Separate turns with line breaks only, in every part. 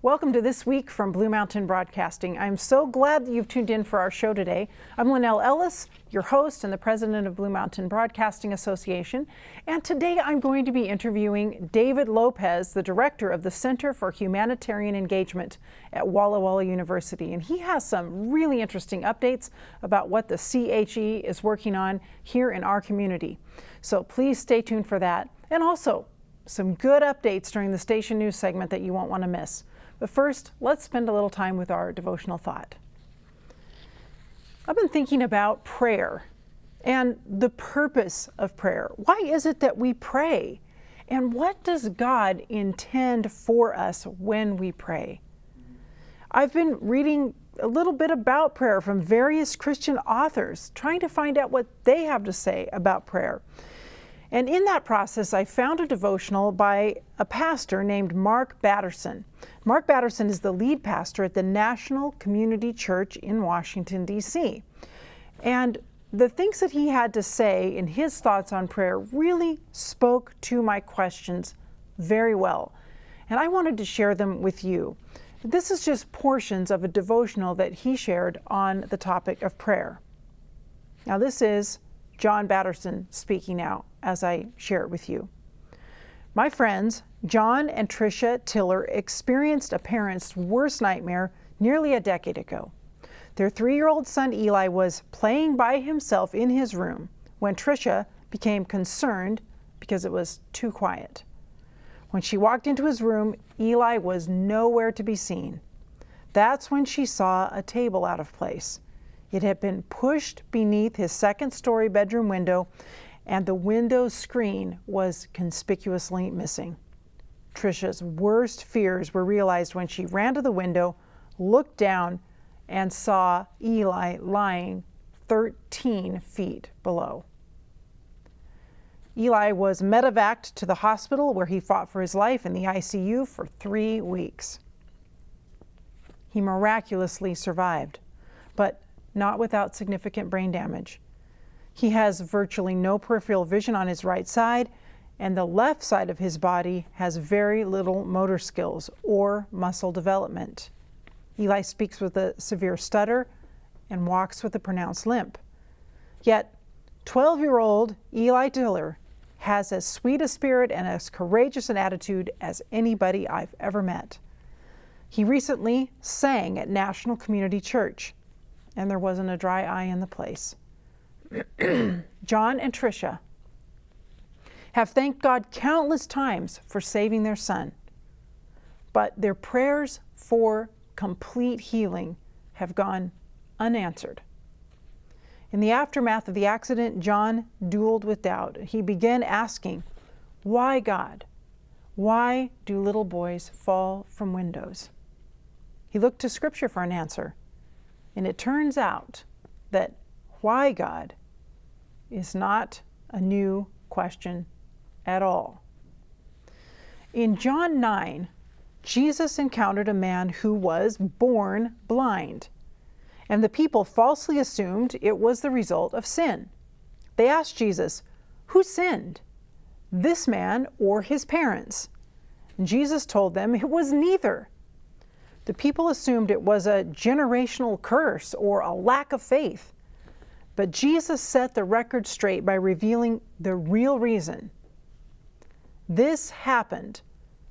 Welcome to This Week from Blue Mountain Broadcasting. I'm so glad that you've tuned in for our show today. I'm Lynelle Ellis, your host and the president of Blue Mountain Broadcasting Association. And today I'm going to be interviewing David Lopez, the director of the Center for Humanitarian Engagement at Walla Walla University. And he has some really interesting updates about what the CHE is working on here in our community. So please stay tuned for that. And also some good updates during the station news segment that you won't want to miss. But first, let's spend a little time with our devotional thought. I've been thinking about prayer and the purpose of prayer. Why is it that we pray? And what does God intend for us when we pray? I've been reading a little bit about prayer from various Christian authors, trying to find out what they have to say about prayer. And in that process, I found a devotional by a pastor named Mark Batterson. Mark Batterson is the lead pastor at the National Community Church in Washington, D.C. And the things that he had to say in his thoughts on prayer really spoke to my questions very well. And I wanted to share them with you. This is just portions of a devotional that he shared on the topic of prayer. Now, this is John Batterson speaking now as I share it with you. My friends, John and Tricia Tiller, experienced a parent's worst nightmare nearly a decade ago. Their 3-year-old son Eli was playing by himself in his room when Tricia became concerned because it was too quiet. When she walked into his room, Eli was nowhere to be seen. That's when she saw a table out of place. It had been pushed beneath his second-story bedroom window, and the window screen was conspicuously missing. Tricia's worst fears were realized when she ran to the window, looked down, and saw Eli lying 13 feet below. Eli was medevaced to the hospital where he fought for his life in the ICU for 3 weeks. He miraculously survived, but not without significant brain damage. He has virtually no peripheral vision on his right side, and the left side of his body has very little motor skills or muscle development. Eli speaks with a severe stutter and walks with a pronounced limp. Yet, 12-year-old Eli Tiller has as sweet a spirit and as courageous an attitude as anybody I've ever met. He recently sang at National Community Church, and there wasn't a dry eye in the place. John and Tricia have thanked God countless times for saving their son, but their prayers for complete healing have gone unanswered. In the aftermath of the accident, John dueled with doubt. He began asking, "Why, God? Why do little boys fall from windows?" He looked to Scripture for an answer. And it turns out that why God is not a new question at all. In John 9, Jesus encountered a man who was born blind, and the people falsely assumed it was the result of sin. They asked Jesus, "Who sinned, this man or his parents?" And Jesus told them it was neither. The people assumed it was a generational curse or a lack of faith. But Jesus set the record straight by revealing the real reason. This happened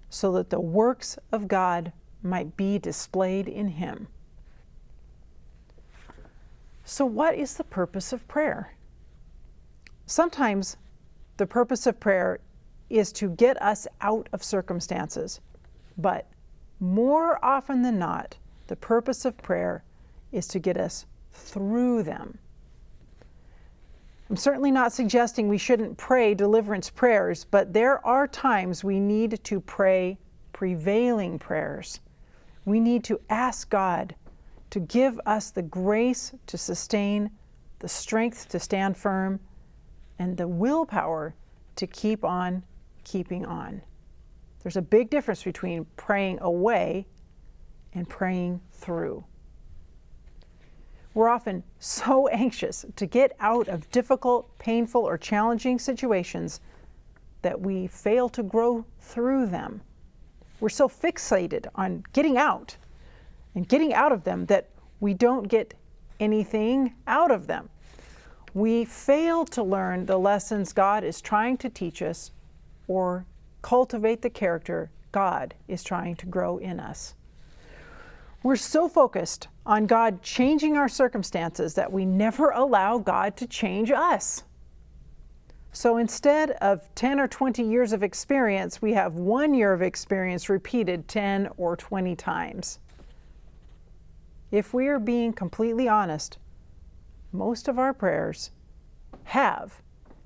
so that the works of God might be displayed in him. So what is the purpose of prayer? Sometimes the purpose of prayer is to get us out of circumstances, but more often than not, the purpose of prayer is to get us through them. I'm certainly not suggesting we shouldn't pray deliverance prayers, but there are times we need to pray prevailing prayers. We need to ask God to give us the grace to sustain, the strength to stand firm, and the willpower to keep on keeping on. There's a big difference between praying away and praying through. We're often so anxious to get out of difficult, painful, or challenging situations that we fail to grow through them. we're so fixated on getting out and getting out of them that we don't get anything out of them. We fail to learn the lessons God is trying to teach us or cultivate the character God is trying to grow in us. We're so focused on God changing our circumstances that we never allow God to change us. So instead of 10 or 20 years of experience, we have 1 year of experience repeated 10 or 20 times. If we are being completely honest, most of our prayers have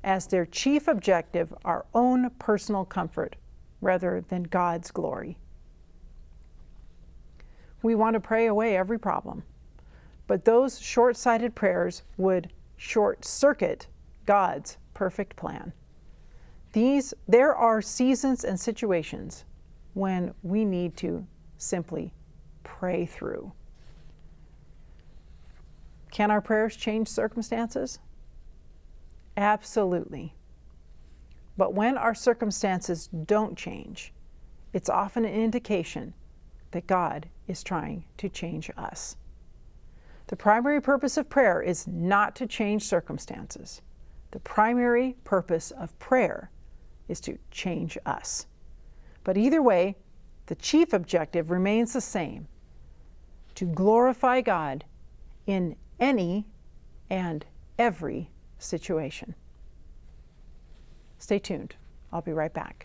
as their chief objective our own personal comfort rather than God's glory. We want to pray away every problem, but those short-sighted prayers would short-circuit God's perfect plan. There are seasons and situations when we need to simply pray through. Can our prayers change circumstances? Absolutely. But when our circumstances don't change, it's often an indication that God is trying to change us. The primary purpose of prayer is not to change circumstances. The primary purpose of prayer is to change us. But either way, the chief objective remains the same: to glorify God in any and every situation. Stay tuned. I'll be right back.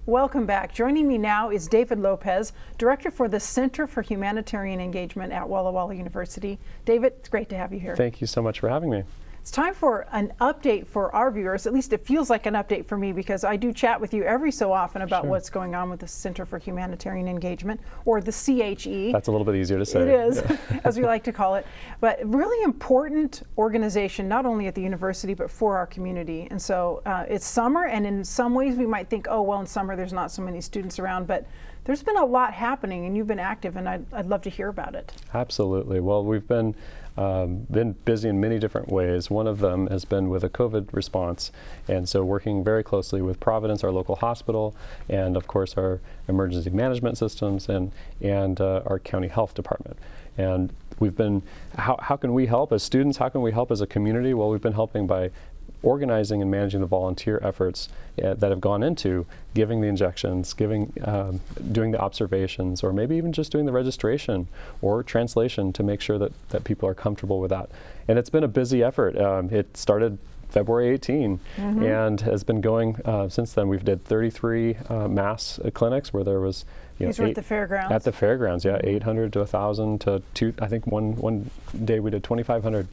Welcome back. Joining me now is David Lopez, Director for the Center for Humanitarian Engagement at Walla Walla University. David, it's great to have you here.
Thank you so much for having me.
It's time for an update for our viewers. At least it feels like an update for me, because I do chat with you every so often about what's going on with the Center for Humanitarian Engagement, or the CHE.
That's a little bit easier to say.
It is, as we like to call it. But really important organization, not only at the university, but for our community. And so it's summer, and in some ways we might think, oh, well, in summer there's not so many students around, but there's been a lot happening, and you've been active, and I'd love to hear about it. Absolutely.
Well, we've been busy in many different ways. One of them has been with a COVID response, and so working very closely with Providence, our local hospital, and of course our emergency management systems and our county health department. And we've been, how can we help as students? How can we help as a community? Well, we've been helping by organizing and managing the volunteer efforts that have gone into giving the injections, doing the observations, or maybe even just doing the registration or translation to make sure that people are comfortable with that. And it's been a busy effort. It started February 18 and has been going since then. We've did 33 mass clinics where there was
These were at the fairgrounds?
At the fairgrounds, yeah, 800 to 1,000 to I think one day we did 2,500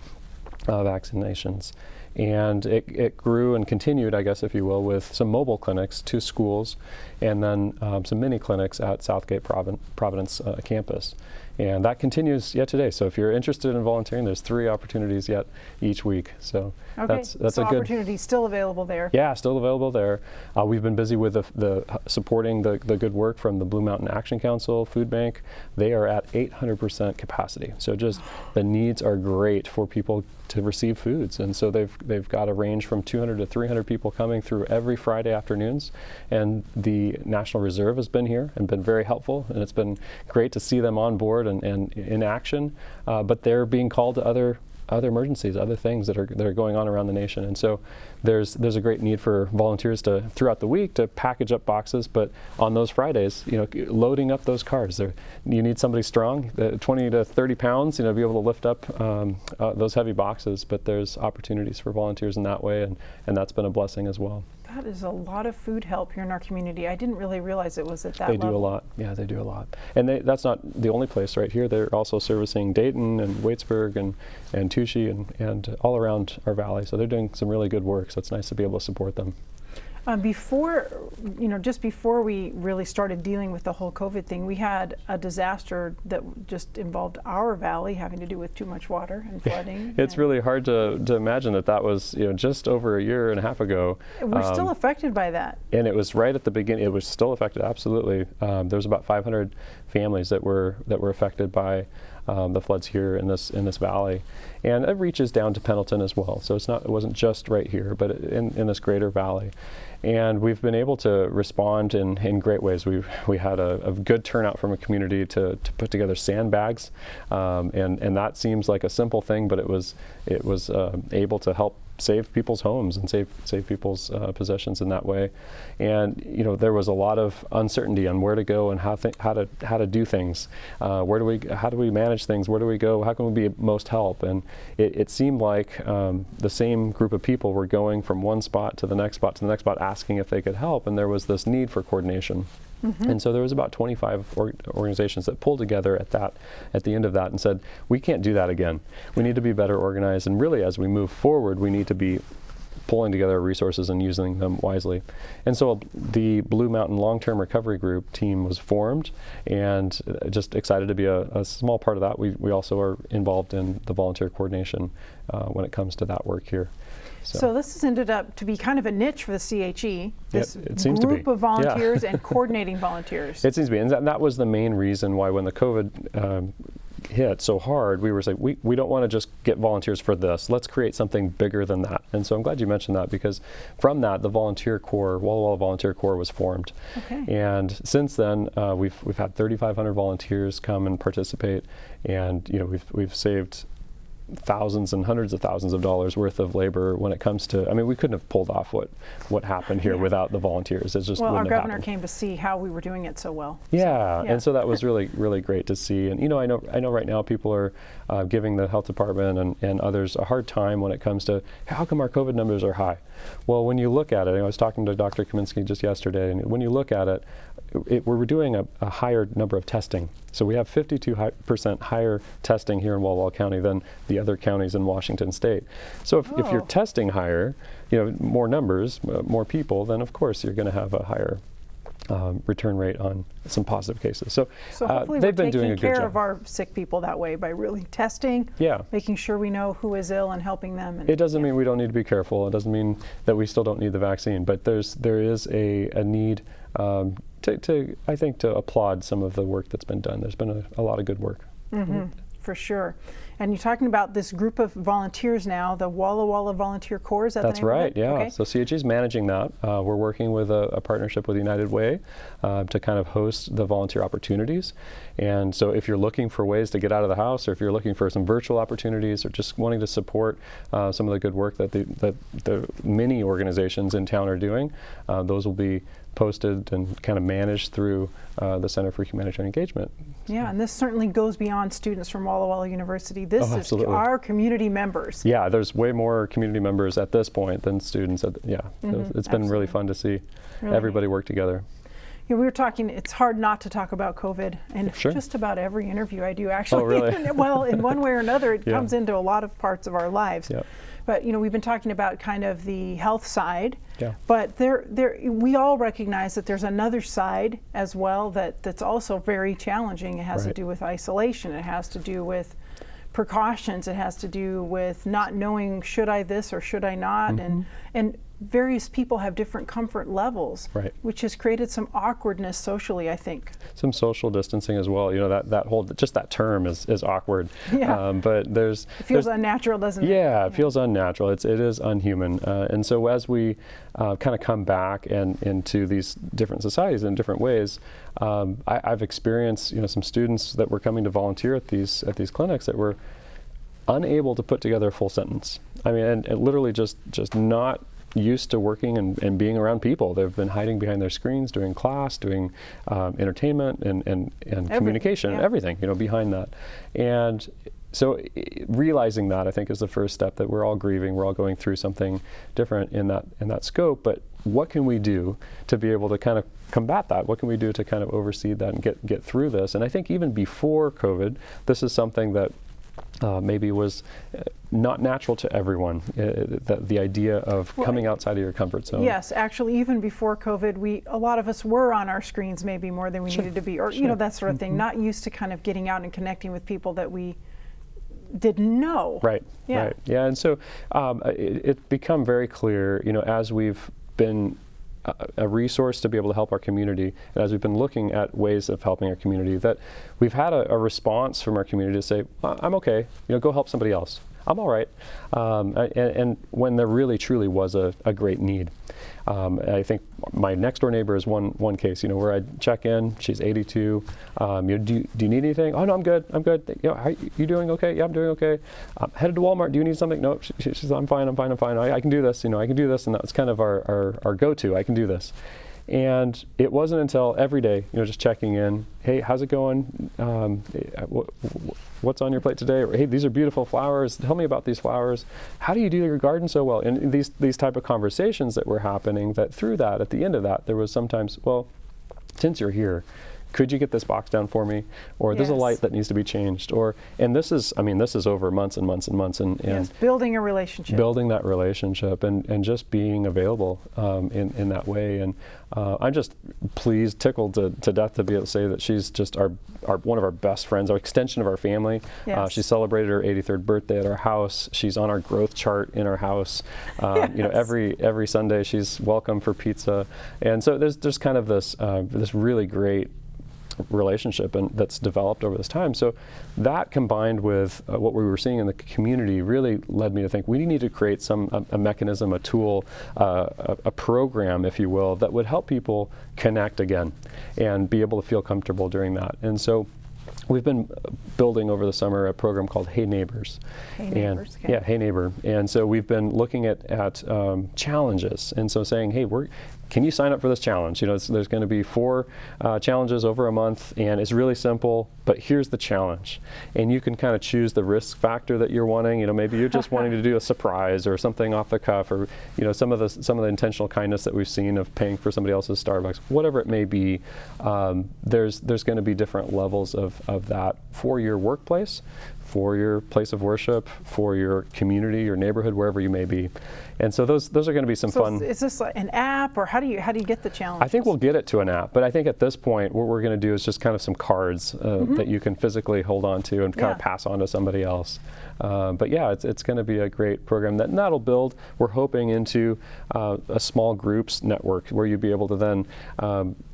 vaccinations. And it grew and continued, I guess, if you will, with some mobile clinics to schools, and then some mini clinics at Southgate Providence campus. And that continues yet today. So if you're interested in volunteering, there's 3 opportunities yet each week. So that's
so
a good
opportunity still available there.
Yeah, still available there. We've been busy with the supporting the good work from the Blue Mountain Action Council Food Bank. They are at 800% capacity. So just the needs are great for people to receive foods, and so they've got a range from 200 to 300 people coming through every Friday afternoons. And the National Reserve has been here and been very helpful, and it's been great to see them on board and in action. But they're being called to other emergencies, other things that are going on around the nation. And so there's a great need for volunteers throughout the week to package up boxes, but on those Fridays, loading up those cars. You need somebody strong, 20 to 30 pounds, be able to lift up those heavy boxes. But there's opportunities for volunteers in that way, and that's been a blessing as well.
That is a lot of food help here in our community. I didn't really realize it was at that level.
They do a lot. Yeah, they do a lot. And that's not the only place right here. They're also servicing Dayton and Waitsburg and Touchy and all around our valley. So they're doing some really good work. So it's nice to be able to support them. Just before we really started dealing with the whole COVID thing, we had a disaster that just involved our valley, having to do with too much water and flooding. It's really hard to imagine that was just over a year and a half ago.
We're still affected by that.
And it was right at the beginning. It was still affected, absolutely. There was about 500 families that were affected by the floods here in this valley, and it reaches down to Pendleton as well. So it wasn't just right here, but in this greater valley. And we've been able to respond in great ways. We had a good turnout from a community to put together sandbags, and that seems like a simple thing, but it was able to help save people's homes and save people's possessions in that way. And there was a lot of uncertainty on where to go and how to do things. How do we manage things? Where do we go? How can we be most help? And it seemed like the same group of people were going from one spot to the next spot to the next spot, asking if they could help, and there was this need for coordination. Mm-hmm. And so there was about 25 organizations that pulled together at the end of that and said, we can't do that again. We need to be better organized, and really as we move forward, we need to be pulling together resources and using them wisely. And so the Blue Mountain Long-Term Recovery Group team was formed, and just excited to be a small part of that. We also are involved in the volunteer coordination when it comes to that work here.
So this has ended up to be kind of a niche for the CHE, this
it seems
group of volunteers
yeah.
and coordinating volunteers.
It seems to be, and that was the main reason why when the COVID hit so hard, we were saying, we don't want to just get volunteers for this. Let's create something bigger than that. And so I'm glad you mentioned that, because from that, the volunteer corps, Walla Walla Volunteer Corps, was formed. Okay. And since then, we've had 3,500 volunteers come and participate, and we've saved thousands and hundreds of thousands of dollars worth of labor when it comes to, we couldn't have pulled off what happened here without the volunteers. It just wouldn't
our
have
governor
happened.
Came to see how we were doing it so well.
Yeah, and so that was really, really great to see. And I know right now people are giving the health department and others a hard time when it comes to how come our COVID numbers are high. Well, when you look at it, I was talking to Dr. Kaminsky just yesterday, and when you look at it, we're doing a higher number of testing. So we have 52% higher testing here in Walla Walla County than the other counties in Washington State. So if you're testing higher, more numbers, more people, then of course you're going to have a higher return rate on some positive cases. So
hopefully
they've been doing a good job.
Taking care of our sick people that way by really testing, making sure we know who is ill and helping them. And,
it doesn't mean we don't need to be careful. It doesn't mean that we still don't need the vaccine, but there is a need I think to applaud some of the work that's been done. There's been a lot of good work.
Mm-hmm. For sure. And you're talking about this group of volunteers now, the Walla Walla Volunteer Corps, is that
That's
the name
right,
of it?
yeah.
Okay.
So CHE is managing that. We're working with a partnership with United Way to kind of host the volunteer opportunities. And so if you're looking for ways to get out of the house, or if you're looking for some virtual opportunities, or just wanting to support some of the good work that the many organizations in town are doing, those will be posted and kind of managed through the Center for Humanitarian Engagement.
Yeah, and this certainly goes beyond students from Walla Walla University. This is
absolutely.
Our community members.
Yeah, there's way more community members at this point than students. It's been really fun to see everybody work together.
We were talking, it's hard not to talk about COVID in just about every interview I do, actually.
Oh, really?
Well, in one way or another, it comes into a lot of parts of our lives.
Yeah.
But we've been talking about kind of the health side,
yeah.
But we all recognize that there's another side as well that's also very challenging. It has to do with isolation. It has to do with precautions. It has to do with not knowing, should I this or should I not?
Mm-hmm.
And various people have different comfort levels, which has created some awkwardness socially, I think.
Some social distancing as well. That whole, just that term is awkward.
Yeah.
But it
feels unnatural, doesn't it?
Yeah, it feels unnatural. It is unhuman. And so as we kind of come back into these different societies in different ways, I've experienced some students that were coming to volunteer at these clinics that were unable to put together a full sentence. And literally just not used to working and being around people. They've been hiding behind their screens, doing class, doing entertainment and communication, everything, behind that. And so realizing that, I think, is the first step, that we're all grieving, we're all going through something different in that scope, but what can we do to be able to kind of combat that? What can we do to kind of oversee that and get through this? And I think even before COVID, this is something that maybe was not natural to everyone, the idea of coming outside of your comfort zone.
Yes, actually, even before COVID, a lot of us were on our screens maybe more than we needed to be, or that sort of thing, not used to kind of getting out and connecting with people that we didn't know.
Right, and so it become very clear, as we've been a resource to be able to help our community. And as we've been looking at ways of helping our community, that we've had a response from our community to say, I'm okay, go help somebody else. I'm all right. And when there really, truly was a great need. I think my next door neighbor is one case, where I check in, she's 82. Do you need anything? Oh, no, I'm good. Are you doing okay? Yeah, I'm doing okay. Headed to Walmart. Do you need something? No, she says, I'm fine. I can do this. I can do this. And that's kind of our go-to. I can do this. And it wasn't until every day, just checking in. Hey, how's it going? What's on your plate today? Or, hey, these are beautiful flowers. Tell me about these flowers. How do you do your garden so well? And these type of conversations that were happening, that through that, at the end of that, there was sometimes, well, since you're here, could you get this box down for me? Or there's a light that needs to be changed. And this is over months and months and months. And
yes, building a relationship.
Building that relationship and just being available in that way. And I'm just pleased, tickled to death to be able to say that she's just one of our best friends, our extension of our family. Yes. She celebrated her 83rd birthday at our house. She's on our growth chart in our house. Yes. Every Sunday she's welcome for pizza. And so there's kind of this really great relationship that's developed over this time. So that combined with what we were seeing in the community really led me to think we need to create a mechanism, a tool, a program, if you will, that would help people connect again and be able to feel comfortable during that. And so we've been building over the summer a program called Hey Neighbors.
Hey Neighbors. Okay.
Yeah, Hey Neighbor. And so we've been looking at challenges, and so saying, hey, can you sign up for this challenge? There's going to be 4 challenges over a month, and it's really simple, but here's the challenge. And you can kind of choose the risk factor that you're wanting. Maybe you're just wanting to do a surprise or something off the cuff, or some of the intentional kindness that we've seen of paying for somebody else's Starbucks, whatever it may be. There's going to be different levels of that for your workplace, for your place of worship, for your community, your neighborhood, wherever you may be. And so those are going to be some fun.
Is this like an app, or how do you get the challenge?
I think we'll get it to an app, but I think at this point what we're going to do is just kind of some cards that you can physically hold on to and kind of pass on to somebody else. But yeah, it's going to be a great program that'll build, we're hoping, into a small groups network where you'd be able to then,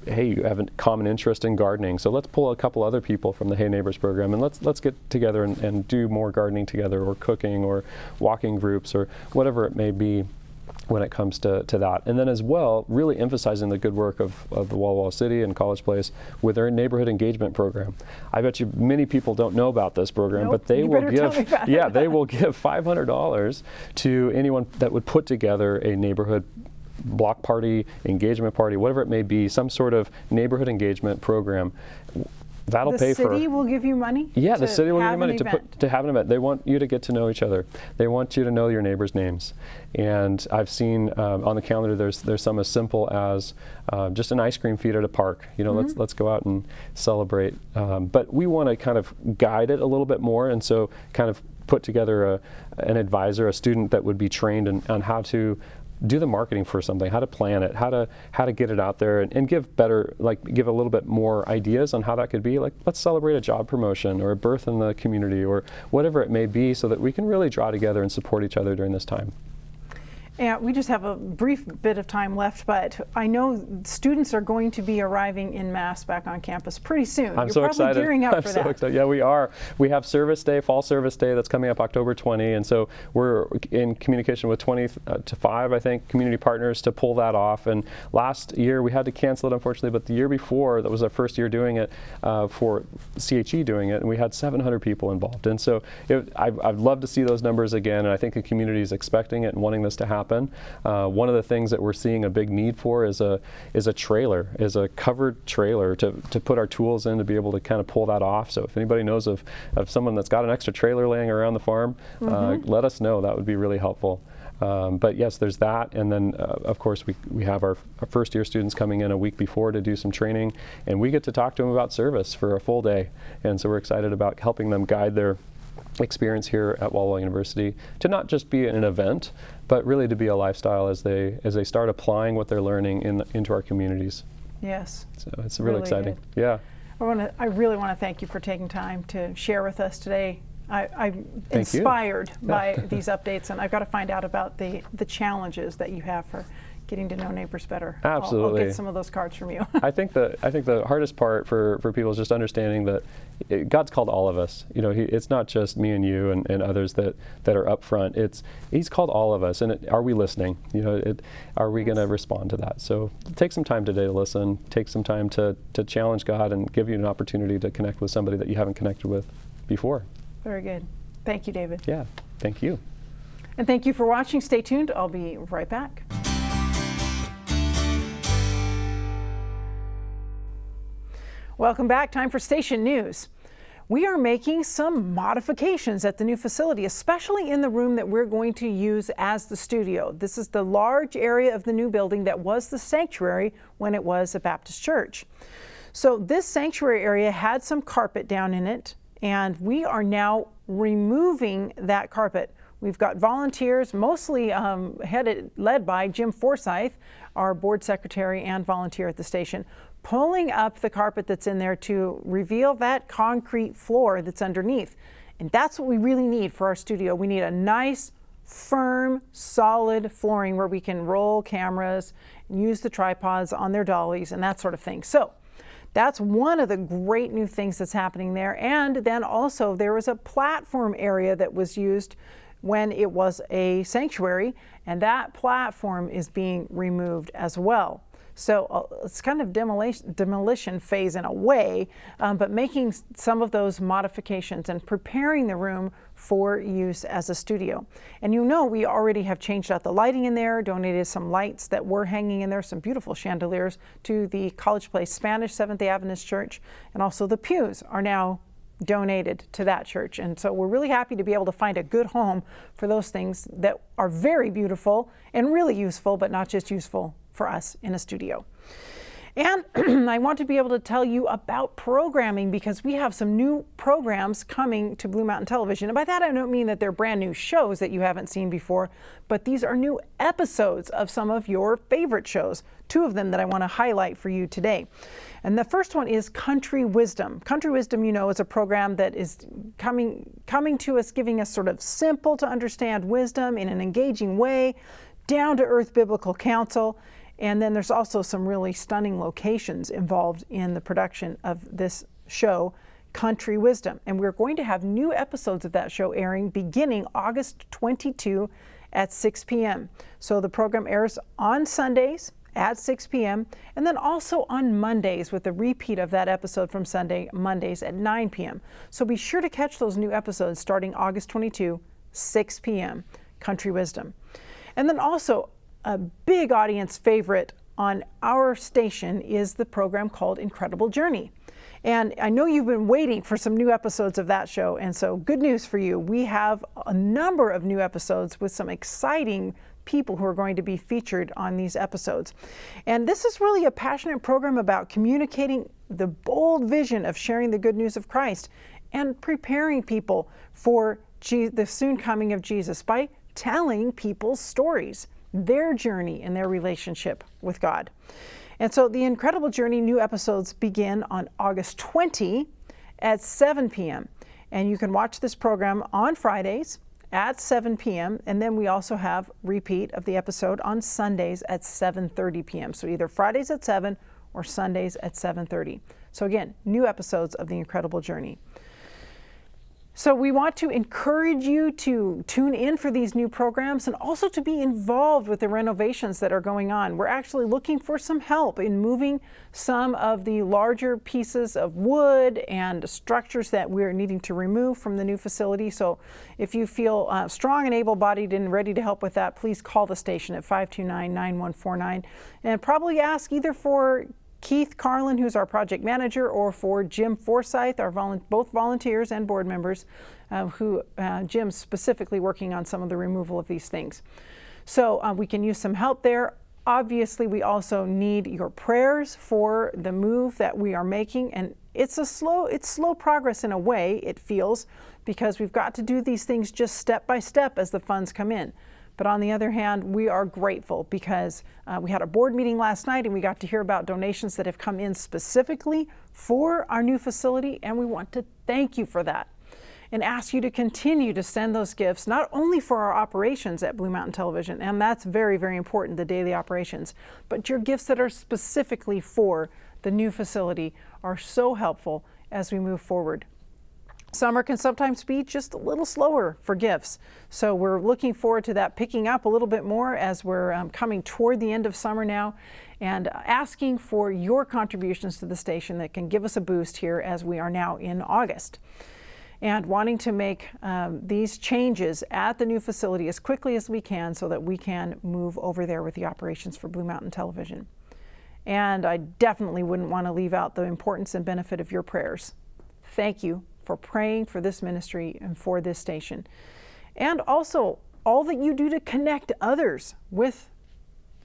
hey, you have a common interest in gardening, so let's pull a couple other people from the Hey Neighbors program and let's get together and do more gardening together, or cooking, or walking groups, or whatever it may be when it comes to that. And then as well, really emphasizing the good work of the Walla Walla City and College Place with their neighborhood engagement program. I bet you many people don't know about this program, but they will give $500 to anyone that would put together a neighborhood block party, engagement party, whatever it may be, some sort of neighborhood engagement program. That'll pay for.
The city will give you money?
Yeah, the city will give you money to have an event. They want you to get to know each other. They want you to know your neighbors' names. And I've seen on the calendar there's some as simple as just an ice cream feed at a park. Let's go out and celebrate. But we want to kind of guide it a little bit more, and so kind of put together an advisor, a student that would be trained on how to do the marketing for something, how to plan it, how to get it out there, and give a little bit more ideas on how that could be. Like, let's celebrate a job promotion or a birth in the community, or whatever it may be, so that we can really draw together and support each other during this time.
Yeah, we just have a brief bit of time left, but I know students are going to be arriving in mass back on campus pretty soon.
I'm so excited.
You're probably gearing up for that.
I'm so excited. Yeah, we are. We have Service Day, Fall Service Day, that's coming up October 20, and so we're in communication with 20 to 5, I think, community partners to pull that off. And last year we had to cancel it, unfortunately, but the year before, that was our first year doing it, for CHE doing it, and we had 700 people involved. And so I'd love to see those numbers again, and I think the community is expecting it and wanting this to happen. One of the things that we're seeing a big need for is a trailer, is a covered trailer to put our tools in, to be able to kind of pull that off. So if anybody knows of someone that's got an extra trailer laying around the farm, let us know. That would be really helpful. But yes, there's that, and then of course we have our first year students coming in a week before to do some training, and we get to talk to them about service for a full day. And so we're excited about helping them guide their experience here at Walla Walla University to not just be an event, but really to be a lifestyle as they start applying what they're learning into our communities.
Yes.
So it's really exciting. Good. Yeah.
I really want to thank you for taking time to share with us today. I'm inspired by these updates, and I've got to find out about the challenges that you have for getting to know neighbors better.
Absolutely.
I'll get some of those cards from you.
I think the hardest part for people is just understanding that God's called all of us. You know, it's not just me and you and others that are up front. He's called all of us, and are we listening? You know, are we going to respond to that? So take some time today to listen. Take some time to challenge God and give you an opportunity to connect with somebody that you haven't connected with before.
Very good. Thank you, David.
Yeah, thank you.
And thank you for watching. Stay tuned. I'll be right back. Welcome back. Time for Station News. We are making some modifications at the new facility, especially in the room that we're going to use as the studio. This is the large area of the new building that was the sanctuary when it was a Baptist church. So this sanctuary area had some carpet down in it, and we are now removing that carpet. We've got volunteers, mostly led by Jim Forsyth, our board secretary and volunteer at the station, pulling up the carpet that's in there to reveal that concrete floor that's underneath. And that's what we really need for our studio. We need a nice, firm, solid flooring where we can roll cameras, use the tripods on their dollies and that sort of thing. So that's one of the great new things that's happening there. And then also there was a platform area that was used when it was a sanctuary, and that platform is being removed as well. So it's kind of demolition phase in a way, but making some of those modifications and preparing the room for use as a studio. And you know, we already have changed out the lighting in there, donated some lights that were hanging in there, some beautiful chandeliers to the College Place Spanish Seventh-day Adventist Church, and also the pews are now donated to that church. And so we're really happy to be able to find a good home for those things that are very beautiful and really useful, but not just useful for us in a studio. And I want to be able to tell you about programming because we have some new programs coming to Blue Mountain Television. And by that, I don't mean that they're brand new shows that you haven't seen before, but these are new episodes of some of your favorite shows, two of them that I want to highlight for you today. And the first one is Country Wisdom. Country Wisdom, you know, is a program that is coming to us, giving us sort of simple to understand wisdom in an engaging way, down to earth biblical counsel. And then there's also some really stunning locations involved in the production of this show, Country Wisdom. And we're going to have new episodes of that show airing beginning August 22 at 6 p.m. So the program airs on Sundays at 6 p.m. and then also on Mondays with a repeat of that episode from Mondays at 9 p.m. So be sure to catch those new episodes starting August 22, 6 p.m., Country Wisdom. And then also a big audience favorite on our station is the program called Incredible Journey. And I know you've been waiting for some new episodes of that show, and so good news for you. We have a number of new episodes with some exciting people who are going to be featured on these episodes. And this is really a passionate program about communicating the bold vision of sharing the good news of Christ and preparing people for the soon coming of Jesus by telling people's stories, their journey and their relationship with God. And so the Incredible Journey new episodes begin on August 20 at 7 p.m. And you can watch this program on Fridays at 7 p.m. And then we also have repeat of the episode on Sundays at 7:30 p.m. So either Fridays at 7 or Sundays at 7:30. So again, new episodes of the Incredible Journey. So we want to encourage you to tune in for these new programs and also to be involved with the renovations that are going on. We're actually looking for some help in moving some of the larger pieces of wood and structures that we're needing to remove from the new facility. So if you feel strong and able-bodied and ready to help with that, please call the station at 529-9149 and probably ask either for Keith Carlin, who's our project manager, or for Jim Forsyth, both volunteers and board members, Jim's specifically working on some of the removal of these things. So we can use some help there. Obviously, we also need your prayers for the move that we are making, and it's slow progress in a way, it feels, because we've got to do these things just step by step as the funds come in. But on the other hand, we are grateful because we had a board meeting last night and we got to hear about donations that have come in specifically for our new facility, and we want to thank you for that. and ask you to continue to send those gifts, not only for our operations at Blue Mountain Television, and that's very, very important, the daily operations, but your gifts that are specifically for the new facility are so helpful as we move forward. Summer can sometimes be just a little slower for gifts. So we're looking forward to that picking up a little bit more as we're coming toward the end of summer now, and asking for your contributions to the station that can give us a boost here as we are now in August. And wanting to make these changes at the new facility as quickly as we can so that we can move over there with the operations for Blue Mountain Television. And I definitely wouldn't want to leave out the importance and benefit of your prayers. Thank you for praying for this ministry and for this station. And also all that you do to connect others with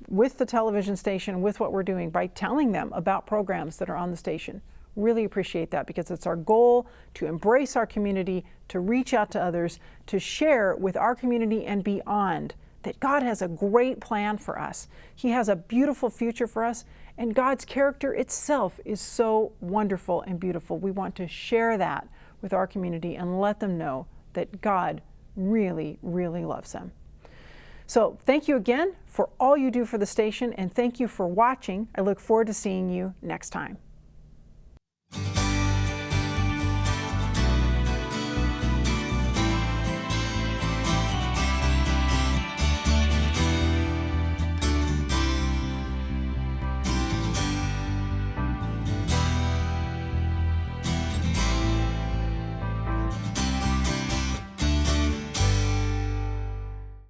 the television station, with what we're doing, by telling them about programs that are on the station. Really appreciate that, because it's our goal to embrace our community, to reach out to others, to share with our community and beyond that God has a great plan for us. He has a beautiful future for us, and God's character itself is so wonderful and beautiful. We want to share that with our community and let them know that God really, really loves them. So thank you again for all you do for the station, and thank you for watching. I look forward to seeing you next time.